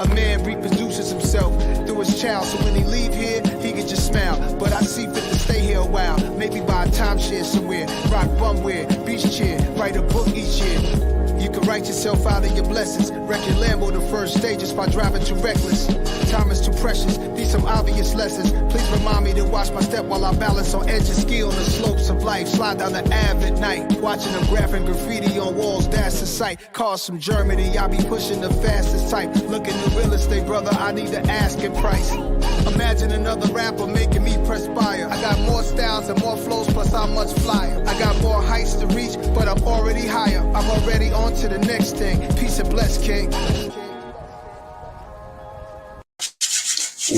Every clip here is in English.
A man reproduces himself through his child, so when he leave here, he can just smile. But I see fit to stay here a while, maybe buy a timeshare somewhere, rock bumware, beach chair, write a book each year. You can write yourself out of your blessings. Wreck your Lambo the first stages by driving too reckless. Time is too precious, these some obvious lessons. Please remind me to watch my step while I balance on edges, ski on the slopes of life. Slide down the Ave at night, watching them graphing graffiti on walls, that's the sight. Cars from Germany, I be pushing the fastest type. Looking at real estate, brother, I need the asking price. Imagine another rapper making me perspire. I got more styles and more flows, plus I'm much flyer. I got more heights to reach, but I'm already higher. I'm already on to the next thing. Peace and bless, King.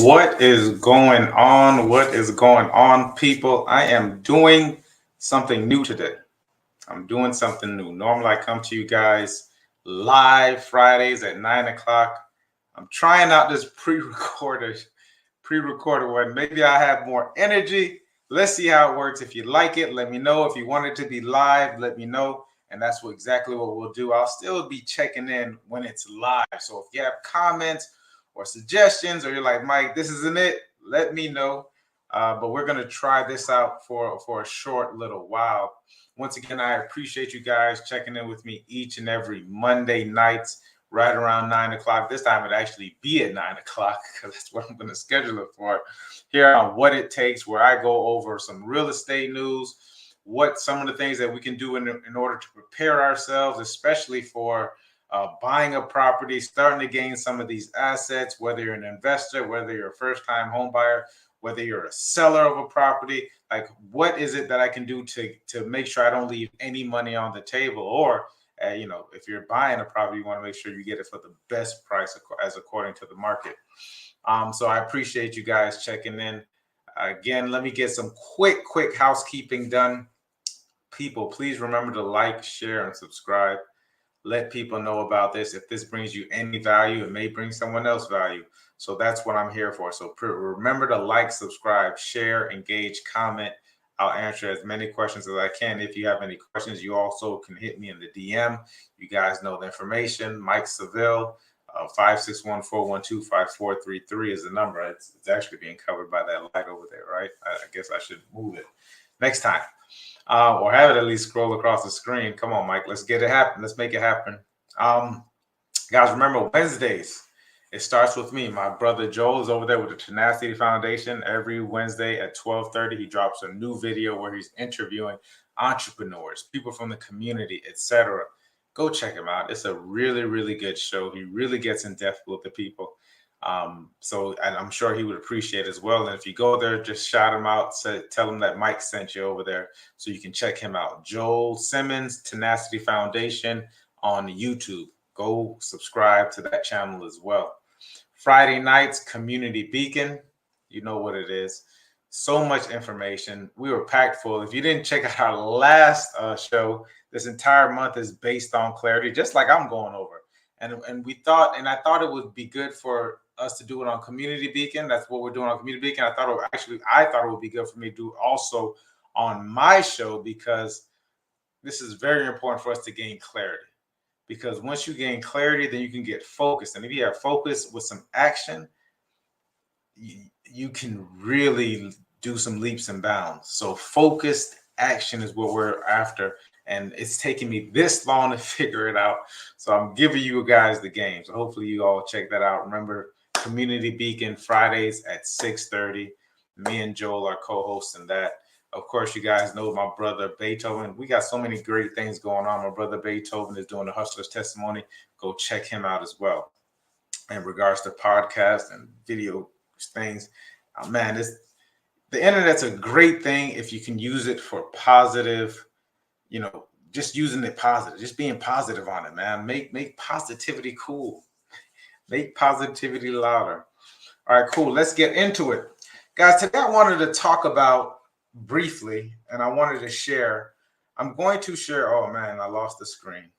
What is going on? What is going on, people? I am doing something new today. I'm doing something new. Normally, I come to you guys live Fridays at 9 o'clock. I'm trying out this pre-recorded one. Maybe I have more energy. Let's see how it works. If you like it, let me know. If you want it to be live, let me know. And that's exactly what we'll do. I'll still be checking in when it's live. So if you have comments or suggestions, or you're like, Mike, this isn't it, let me know. But we're going to try this out for a short little while. Once again, I appreciate you guys checking in with me each and every Monday nights, right around 9 o'clock. This time it'd actually be at 9 o'clock because that's what I'm going to schedule it for. Here on What It Takes, where I go over some real estate news, what some of the things that we can do in order to prepare ourselves, especially for buying a property, starting to gain some of these assets, whether you're an investor, whether you're a first-time home buyer, whether you're a seller of a property. Like, what is it that I can do to make sure I don't leave any money on the table? Or, if you're buying a property, you want to make sure you get it for the best price as according to the market. So I appreciate you guys checking in. Again, let me get some quick housekeeping done. People, please remember to like, share, and subscribe. Let people know about this. If this brings you any value, it may bring someone else value. So that's what I'm here for. So remember to like, subscribe, share, engage, comment. I'll answer as many questions as I can. If you have any questions, you also can hit me in the DM. You guys know the information. Mike Seville, 561-412-5433 is the number. It's actually being covered by that light over there, right? I guess I should move it next time. Or have it at least scroll across the screen. Come on, Mike. Let's get it happen. Let's make it happen. Guys, remember Wednesdays. It starts with me. My brother Joel is over there with the Tenacity Foundation. Every Wednesday at 12:30, he drops a new video where he's interviewing entrepreneurs, people from the community, etc. Go check him out. It's a really, really good show. He really gets in depth with the people. And I'm sure he would appreciate it as well. And if you go there, just shout him out, tell him that Mike sent you over there so you can check him out. Joel Simmons, Tenacity Foundation on YouTube. Go subscribe to that channel as well. Friday nights, Community Beacon. You know what it is. So much information. We were packed full. If you didn't check out our last show, this entire month is based on clarity, just like I'm going over. And I thought it would be good for us to do it on Community Beacon. That's what we're doing on Community Beacon. I thought it would be good for me to do also on my show, because this is very important for us to gain clarity. Because once you gain clarity, then you can get focused. And if you have focus with some action, you can really do some leaps and bounds. So focused action is what we're after. And it's taking me this long to figure it out. So I'm giving you guys the game. So hopefully you all check that out. Remember, Community Beacon Fridays at 6:30. Me and Joel are co-hosting that. Of course, you guys know my brother Beethoven. We got so many great things going on. My brother Beethoven is doing the Hustler's Testimony. Go check him out as well. In regards to podcast and video things, man, the internet's a great thing if you can use it for positive. Just using it positive, just being positive on it, man. Make positivity cool. Make positivity louder. All right, cool. Let's get into it. Guys, today I wanted to talk about briefly, and I wanted to share. I'm going to share. Oh man, I lost the screen.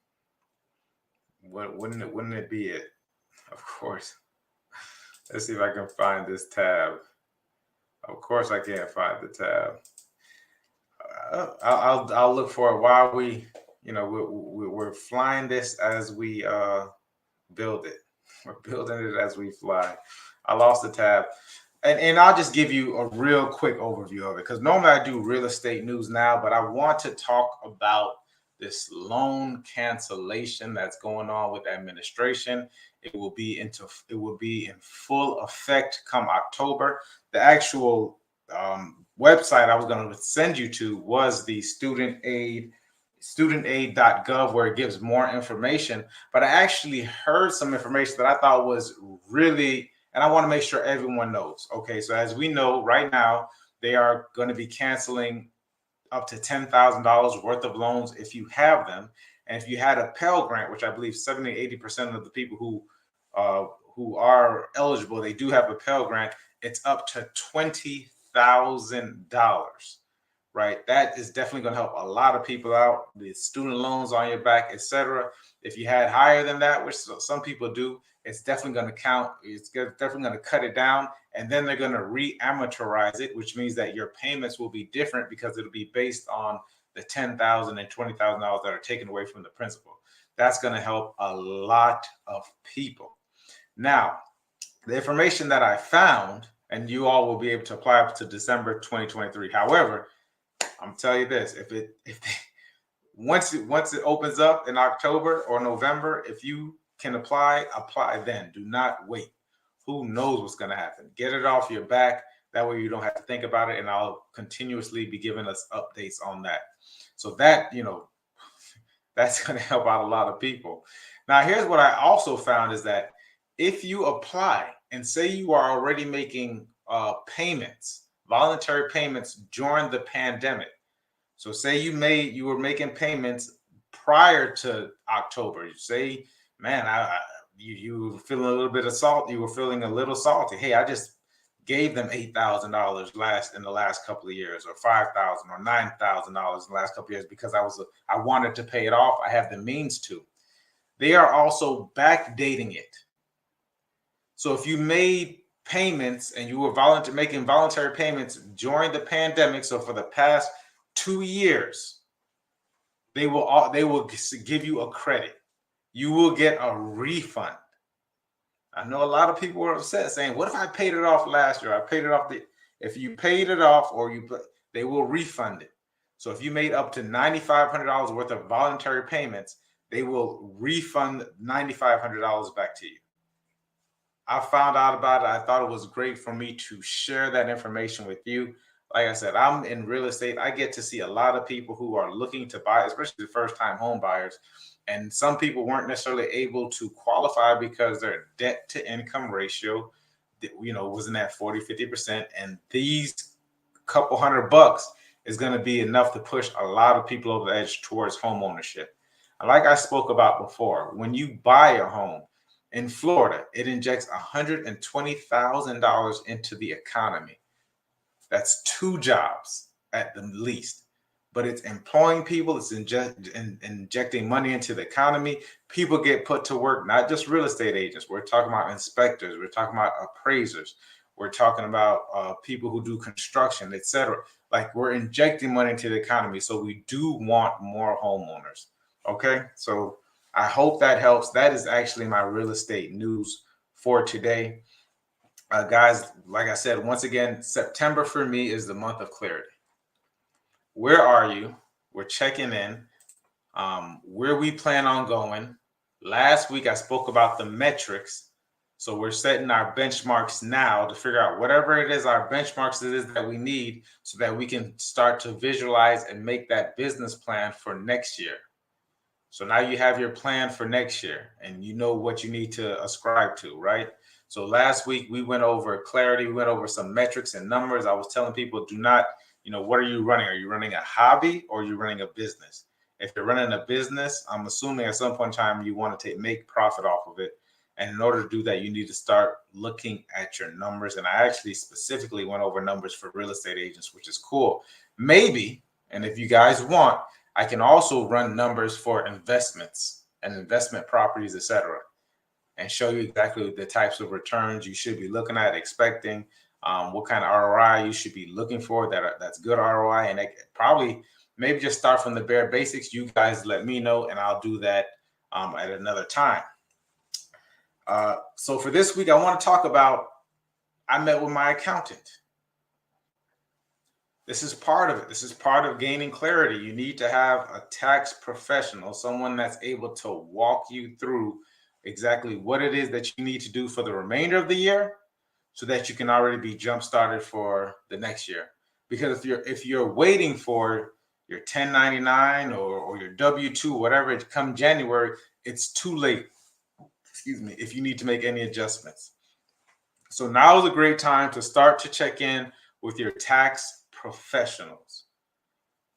Wouldn't it be it? Of course. Let's see if I can find this tab. Of course I can't find the tab. I'll look for it while we're flying this as we build it. We're building it as we fly. I lost the tab. And I'll just give you a real quick overview of it, because normally I do real estate news now, but I want to talk about this loan cancellation that's going on with administration. It will be in full effect come October. The actual website I was going to send you to was the studentaid.gov, where it gives more information. But I actually heard some information that I thought was really, and I want to make sure everyone knows. Okay, so as we know right now, they are going to be canceling up to $10,000 worth of loans if you have them. And if you had a Pell Grant, which I believe 70-80% of the people who are eligible, they do have a Pell Grant, it's up to $20,000. Right, that is definitely going to help a lot of people out. The student loans on your back, etc. If you had higher than that, which some people do, it's definitely going to count. It's definitely going to cut it down, and then they're going to re-amortize it, which means that your payments will be different because it'll be based on the $10,000 and $20,000 that are taken away from the principal. That's going to help a lot of people. Now, the information that I found, and you all will be able to apply up to December 2023. However, I'm telling you this: once it opens up in October or November, if you can apply then. Do not wait. Who knows what's going to happen? Get it off your back. That way you don't have to think about it, and I'll continuously be giving us updates on that. So that, that's going to help out a lot of people. Now, here's what I also found is that if you apply and say you are already making payments, voluntary payments during the pandemic. So say you were making payments prior to October. You say, man, you were feeling a little bit of salt. You were feeling a little salty. Hey, I just gave them $8,000 in the last couple of years, or $5,000 or $9,000 in the last couple of years because I wanted to pay it off. I have the means to. They are also backdating it. So if you made payments and you were making voluntary payments during the pandemic, so for the past 2 years, they will give you a credit. You will get a refund. I know a lot of people were upset saying, what if I paid it off last year? I paid it off. If you paid it off, they will refund it. So if you made up to $9,500 worth of voluntary payments, they will refund $9,500 back to you. I found out about it. I thought it was great for me to share that information with you. Like I said, I'm in real estate. I get to see a lot of people who are looking to buy, especially the first-time home buyers. And some people weren't necessarily able to qualify because their debt-to-income ratio, wasn't at 40-50%. And these couple $100 is going to be enough to push a lot of people over the edge towards home ownership. And like I spoke about before, when you buy a home in Florida, it injects $120,000 into the economy. That's 2 jobs at the least. But it's employing people. It's injecting money into the economy. People get put to work, not just real estate agents. We're talking about inspectors. We're talking about appraisers. We're talking about people who do construction, etc. Like, we're injecting money into the economy. So we do want more homeowners. Okay, so I hope that helps. That is actually my real estate news for today. Guys, like I said, once again, September for me is the month of clarity. Where are you? We're checking in. Where we plan on going. Last week, I spoke about the metrics. So we're setting our benchmarks now to figure out whatever it is, our benchmarks it is that we need so that we can start to visualize and make that business plan for next year. So now you have your plan for next year and you know what you need to ascribe to, right? So last week we went over clarity. We went over some metrics and numbers. I was telling people, do not, what are you running? Are you running a hobby or are you running a business? If you're running a business, I'm assuming at some point in time you want to make profit off of it. And in order to do that, you need to start looking at your numbers. And I actually specifically went over numbers for real estate agents, which is cool. Maybe, and if you guys want, I can also run numbers for investments and investment properties, etc., and show you exactly the types of returns you should be looking at, expecting, what kind of ROI you should be looking for that's good ROI. And probably maybe just start from the bare basics. You guys let me know, and I'll do that at another time. So for this week, I want to talk about, I met with my accountant. This is part of it. This is part of gaining clarity. You need to have a tax professional, someone that's able to walk you through exactly what it is that you need to do for the remainder of the year so that you can already be jump started for the next year. Because if you're waiting for your 1099 or your W-2, whatever, it come January, it's too late. Excuse me, if you need to make any adjustments. So now is a great time to start to check in with your tax professionals.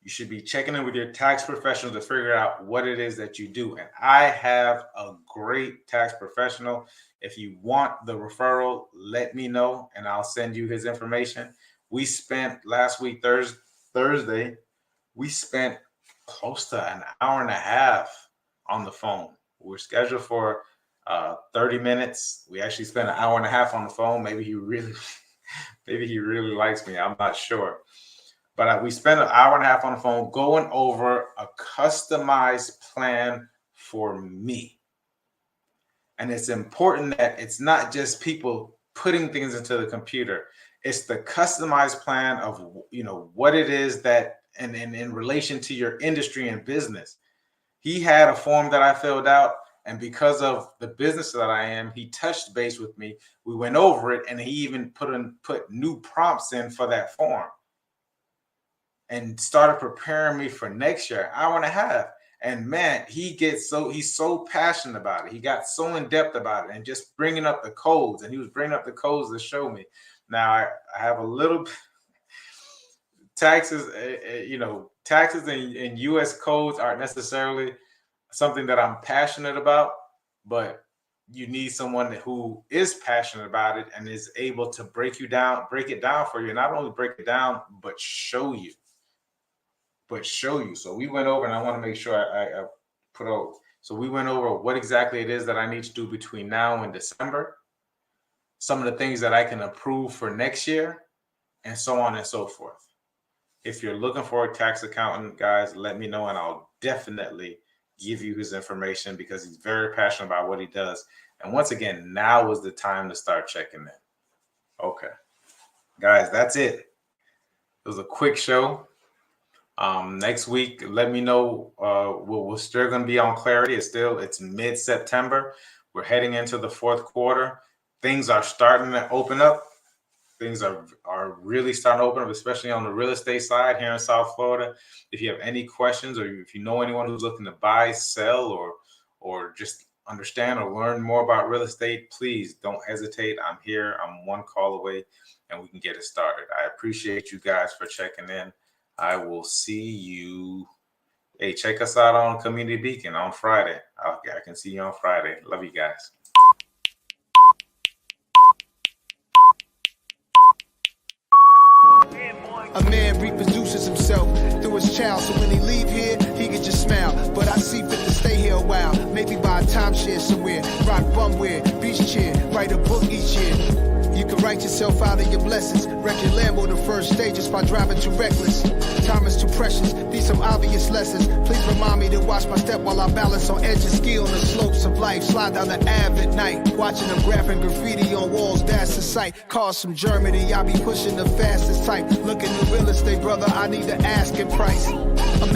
You should be checking in with your tax professional to figure out what it is that you do. And I have a great tax professional. If you want the referral, let me know and I'll send you his information. We spent last week, Thursday, we spent close to an hour and a half on the phone. We're scheduled for 30 minutes. We actually spent an hour and a half on the phone. Maybe he really likes me. I'm not sure. But we spent an hour and a half on the phone going over a customized plan for me. And it's important that it's not just people putting things into the computer. It's the customized plan of, what it is that, and in relation to your industry and business. He had a form that I filled out, and because of the business that I am, he touched base with me. We went over it, and he even put new prompts in for that form and started preparing me for next year, hour and a half. And man, he's so passionate about it. He got so in depth about it and just bringing up the codes, and he was bringing up the codes to show me. Now I have a little taxes, taxes and U.S. codes aren't necessarily something that I'm passionate about, but you need someone who is passionate about it and is able to break it down for you. And not only break it down, but show you. So we went over, and I want to make sure I put out. So we went over what exactly it is that I need to do between now and December, some of the things that I can approve for next year, and so on and so forth. If you're looking for a tax accountant, guys, let me know, and I'll definitely give you his information because he's very passionate about what he does. And once again, now is the time to start checking in. Okay, guys, that's it. It was a quick show. Next week, let me know. We're still going to be on clarity. It's mid-September. We're heading into the fourth quarter. Things are starting to open up. Things are really starting to open up, especially on the real estate side here in South Florida. If you have any questions, or if you know anyone who's looking to buy, sell, or just understand or learn more about real estate, please don't hesitate. I'm here. I'm one call away, and we can get it started. I appreciate you guys for checking in. I will see you. Hey, check us out on Community Beacon on Friday. I can see you on Friday. Love you guys. A man reproduces himself through his child, so when he leave here, he can just smile. But I see fit to stay here a while, maybe buy a timeshare somewhere, rock bumware, beach chair, write a book each year. You can write yourself out of your blessings, wreck your Lambo the first stages by driving too reckless. Time is too precious, these some obvious lessons. Please remind me to watch my step while I balance on edge and ski on the slopes of life. Slide down the Ave at night, watching them graphing graffiti on walls, that's the sight. Cars from Germany, I be pushing the fastest type. Looking at real estate, brother, I need the asking price. Imagine